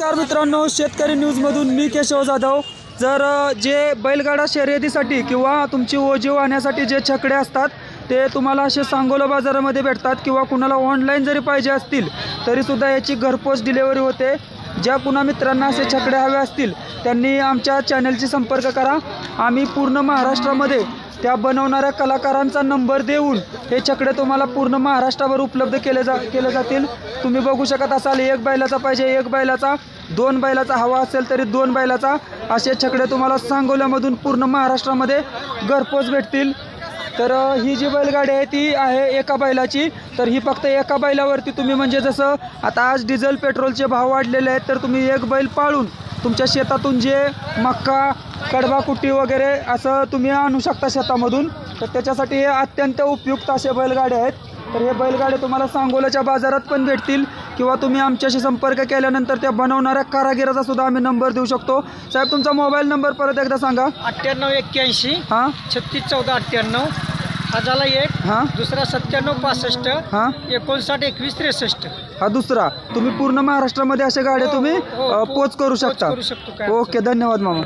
नमस्कार मित्रांनो, शेतकरी न्यूजमधून मी केशव जाधव। जर जे बैलगाडा शर्यतीसाठी किंवा तुमची ओझी वाहण्यासाठी जे छकडे असतात ते तुम्हाला असे सांगोला बाजारामध्ये भेटतात किंवा कुणाला ऑनलाईन जरी पाहिजे असतील तरीसुद्धा याची घरपोच डिलेवरी होते। ज्या कुणा मित्रांना असे छकडे हवे असतील त्यांनी आमच्या चॅनलशी संपर्क करा। आम्ही पूर्ण महाराष्ट्रामध्ये त्या बनवणाऱ्या कलाकारांचा नंबर देऊन हे छकडे तुम्हाला पूर्ण महाराष्ट्रावर उपलब्ध केले जातील। तुम्ही बघू शकत असाल, एक बैलाचा पाहिजे एक बैलाचा, दोन बैलाचा हवा असेल तरी दोन बैलाचा, असे छकडे तुम्हाला सांगोल्यामधून पूर्ण महाराष्ट्रामध्ये घरपोच भेटतील। तर ही जी बैलगाडी आहे ती आहे एका बैलाची। तर ही फक्त एका बैलावरती तुम्ही म्हणजे जसं आता आज डिझेल पेट्रोलचे भाव वाढलेले आहेत तर तुम्ही एक बैल पाळून तुमच्या शेतातून जे मक्का कडबा कुट्टी वगैरे असं तुम्ही आणू शकता शेतामधून। तर त्याच्यासाठी हे अत्यंत उपयुक्त असे बैलगाडे आहेत। तर हे बैलगाडे तुम्हाला सांगोल्याच्या बाजारात पण भेटतील किंवा तुम्ही आमच्याशी संपर्क केल्यानंतर त्या बनवणाऱ्या कारागिराचा सुद्धा आम्ही नंबर देऊ शकतो। साहेब तुमचा मोबाईल नंबर परत एकदा सांगा। 9881 हां 361498 हा झाला एक, हां दुसरा 9765 हां 592163। हा दुसरा। तुम्ही पूर्ण महाराष्ट्रामध्ये अशा गाड्या तुम्ही पोच करू शकता। करू शकतो काय ओके, धन्यवाद मामा।